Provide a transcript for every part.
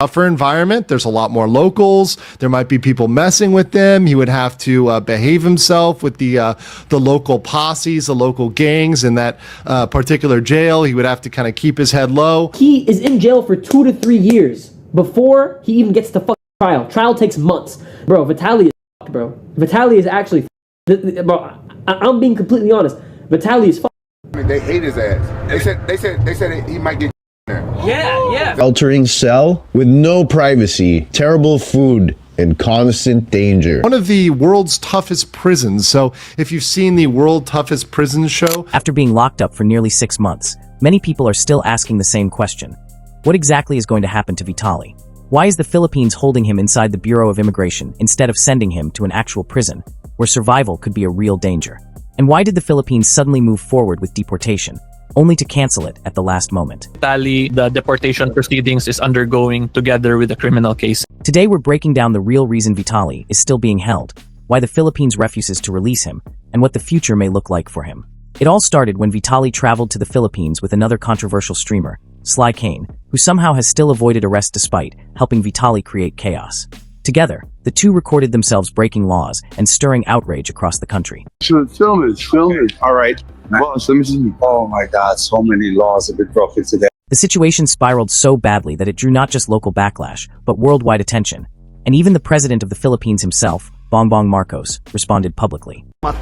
Tougher environment. There's a lot more locals. There might be people messing with them. He would have to behave himself with the local posses, the local gangs in that particular jail. He would have to kind of keep his head low. He is in jail for 2 to 3 years before he even gets to fucking trial. Trial takes months. Bro, Vitali is fucked, bro. Vitali is actually bro, I'm being completely honest. Vitali is fucked. I mean, they hate his ass. They said he might get there. Yeah. Sheltering cell with no privacy, terrible food, and constant danger. One of the world's toughest prisons. So if you've seen the World Toughest Prisons show. After being locked up for nearly 6 months, many people are still asking the same question. What exactly is going to happen to Vitali? Why is the Philippines holding him inside the Bureau of Immigration instead of sending him to an actual prison, where survival could be a real danger? And why did the Philippines suddenly move forward with deportation, only to cancel it at the last moment? Vitali, the deportation proceedings is undergoing together with the criminal case. Today we're breaking down the real reason Vitali is still being held, why the Philippines refuses to release him, and what the future may look like for him. It all started when Vitali traveled to the Philippines with another controversial streamer, Sly Kane, who somehow has still avoided arrest despite helping Vitali create chaos. Together, the two recorded themselves breaking laws and stirring outrage across the country. Film it. All right. Boss, let me see. Oh my God, so many laws have been broken today. The situation spiraled so badly that it drew not just local backlash, but worldwide attention. And even the president of the Philippines himself, Bongbong Marcos, responded publicly. At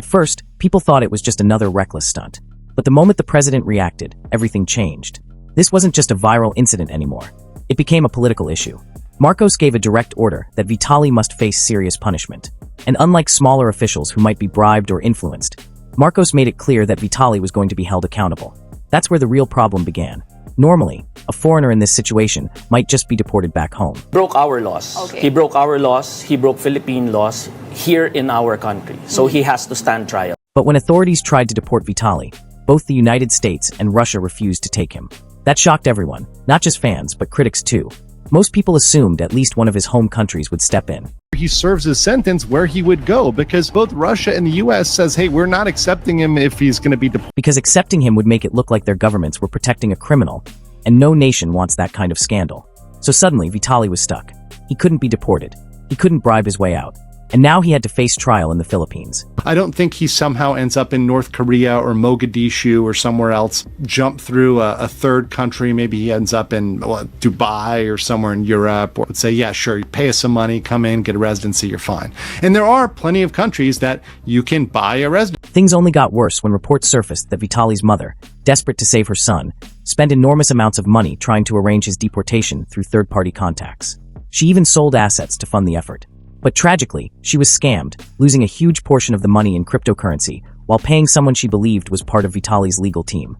first, people thought it was just another reckless stunt. But the moment the president reacted, everything changed. This wasn't just a viral incident anymore. It became a political issue. Marcos gave a direct order that Vitali must face serious punishment. And unlike smaller officials who might be bribed or influenced, Marcos made it clear that Vitali was going to be held accountable. That's where the real problem began. Normally, a foreigner in this situation might just be deported back home. Broke our laws. Okay. He broke our laws. He broke Philippine laws here in our country. So he has to stand trial. But when authorities tried to deport Vitali, both the United States and Russia refused to take him. That shocked everyone, not just fans, but critics too. Most people assumed at least one of his home countries would step in. He serves his sentence where he would go, because both Russia and the U.S. says, hey, we're not accepting him if he's going to be deported. Because accepting him would make it look like their governments were protecting a criminal, and no nation wants that kind of scandal. So suddenly, Vitali was stuck. He couldn't be deported. He couldn't bribe his way out. And now he had to face trial in the Philippines. I don't think he somehow ends up in North Korea or Mogadishu or somewhere else, jump through a third country. Maybe he ends up in Dubai or somewhere in Europe, or would say, yeah, sure, you pay us some money, come in, get a residency, you're fine. And there are plenty of countries that you can buy a residency. Things only got worse when reports surfaced that Vitali's mother, desperate to save her son, spent enormous amounts of money trying to arrange his deportation through third-party contacts. She even sold assets to fund the effort. But tragically, she was scammed, losing a huge portion of the money in cryptocurrency, while paying someone she believed was part of Vitali's legal team.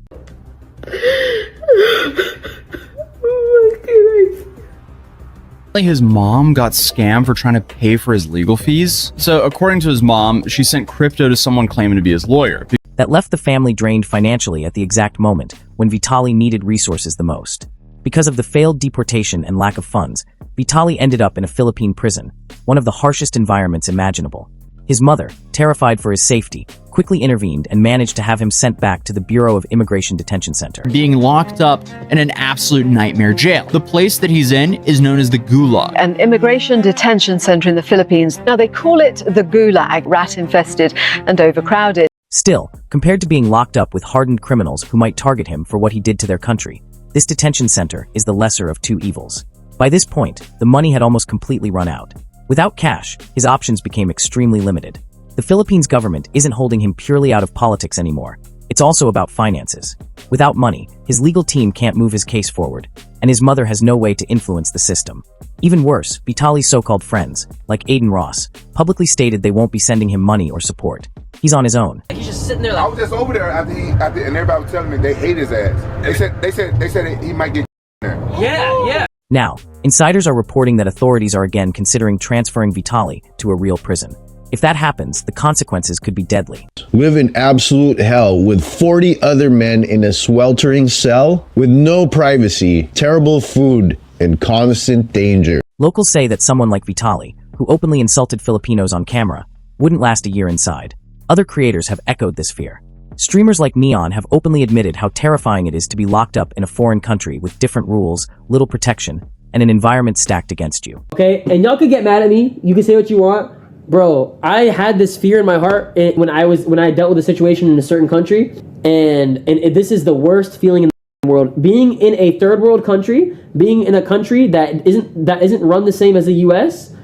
His mom got scammed for trying to pay for his legal fees. So according to his mom, she sent crypto to someone claiming to be his lawyer. That left the family drained financially at the exact moment when Vitali needed resources the most. Because of the failed deportation and lack of funds, Vitali ended up in a Philippine prison, one of the harshest environments imaginable. His mother, terrified for his safety, quickly intervened and managed to have him sent back to the Bureau of Immigration Detention Center. Being locked up in an absolute nightmare jail. The place that he's in is known as the Gulag. An immigration detention center in the Philippines. Now they call it the Gulag, rat-infested and overcrowded. Still, compared to being locked up with hardened criminals who might target him for what he did to their country, this detention center is the lesser of two evils. By this point, the money had almost completely run out. Without cash, his options became extremely limited. The Philippines government isn't holding him purely out of politics anymore. It's also about finances. Without money, his legal team can't move his case forward, and his mother has no way to influence the system. Even worse, Vitali's so-called friends, like Aiden Ross, publicly stated they won't be sending him money or support. He's on his own. He's just sitting there like... I was just over there after and everybody was telling me they hate his ass. They said he might get there. Yeah. Now, insiders are reporting that authorities are again considering transferring Vitali to a real prison. If that happens, the consequences could be deadly. Live in absolute hell with 40 other men in a sweltering cell with no privacy, terrible food, and constant danger. Locals say that someone like Vitali, who openly insulted Filipinos on camera, wouldn't last a year inside. Other creators have echoed this fear. Streamers like Neon have openly admitted how terrifying it is to be locked up in a foreign country with different rules, little protection, and an environment stacked against you. Okay, and y'all can get mad at me. You can say what you want. Bro, I had this fear in my heart when I dealt with a situation in a certain country, and this is the worst feeling in the world. Being in a third world country, being in a country that isn't run the same as the US,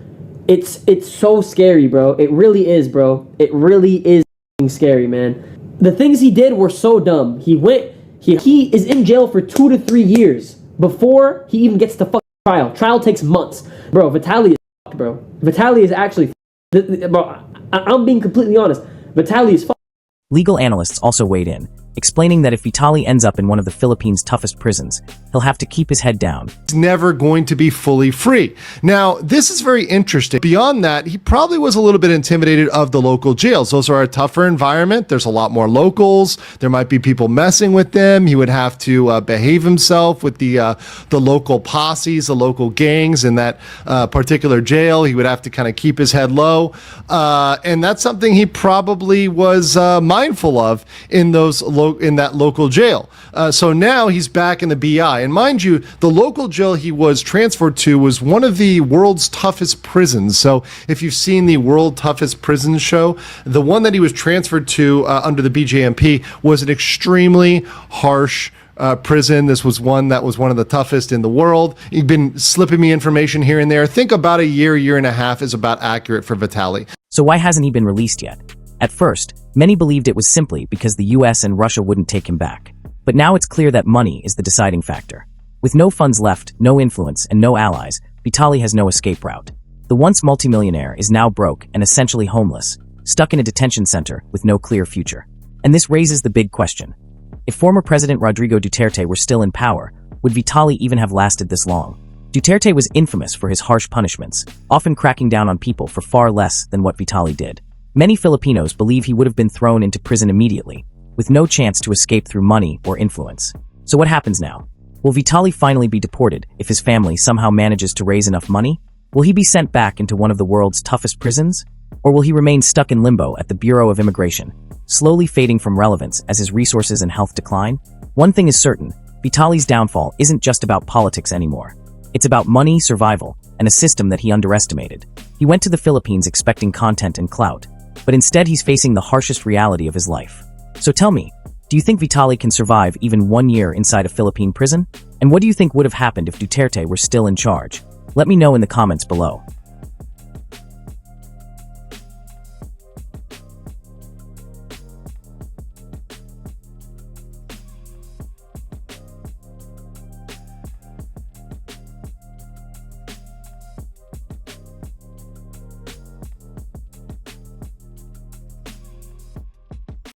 it's so scary, bro. It really is, bro. It really is scary, man. The things he did were so dumb. He is in jail for 2 to 3 years before he even gets to fucking trial. Trial takes months. Bro, Vitali is fucked, bro. Vitali is actually bro, I'm being completely honest. Vitali is fucked. Legal analysts also weighed in, explaining that if Vitali ends up in one of the Philippines' toughest prisons, he'll have to keep his head down. He's never going to be fully free. Now, this is very interesting. Beyond that, he probably was a little bit intimidated of the local jails. Those are a tougher environment. There's a lot more locals. There might be people messing with them. He would have to behave himself with the local posses, the local gangs in that particular jail. He would have to kind of keep his head low. And that's something he probably was mindful of in that local jail. So now he's back in the BI. And mind you, the local jail he was transferred to was one of the world's toughest prisons. So if you've seen the World Toughest Prisons show, the one that he was transferred to under the BJMP was an extremely harsh prison. This was one that was one of the toughest in the world. He'd been slipping me information here and there. I think about a year and a half is about accurate for Vitali. So why hasn't he been released yet? At first, many believed it was simply because the US and Russia wouldn't take him back. But now it's clear that money is the deciding factor. With no funds left, no influence, and no allies, Vitali has no escape route. The once multimillionaire is now broke and essentially homeless, stuck in a detention center with no clear future. And this raises the big question. If former President Rodrigo Duterte were still in power, would Vitali even have lasted this long? Duterte was infamous for his harsh punishments, often cracking down on people for far less than what Vitali did. Many Filipinos believe he would have been thrown into prison immediately, with no chance to escape through money or influence. So what happens now? Will Vitali finally be deported if his family somehow manages to raise enough money? Will he be sent back into one of the world's toughest prisons? Or will he remain stuck in limbo at the Bureau of Immigration, slowly fading from relevance as his resources and health decline? One thing is certain, Vitali's downfall isn't just about politics anymore. It's about money, survival, and a system that he underestimated. He went to the Philippines expecting content and clout, but instead he's facing the harshest reality of his life. So tell me, do you think Vitali can survive even 1 year inside a Philippine prison? And what do you think would have happened if Duterte were still in charge? Let me know in the comments below.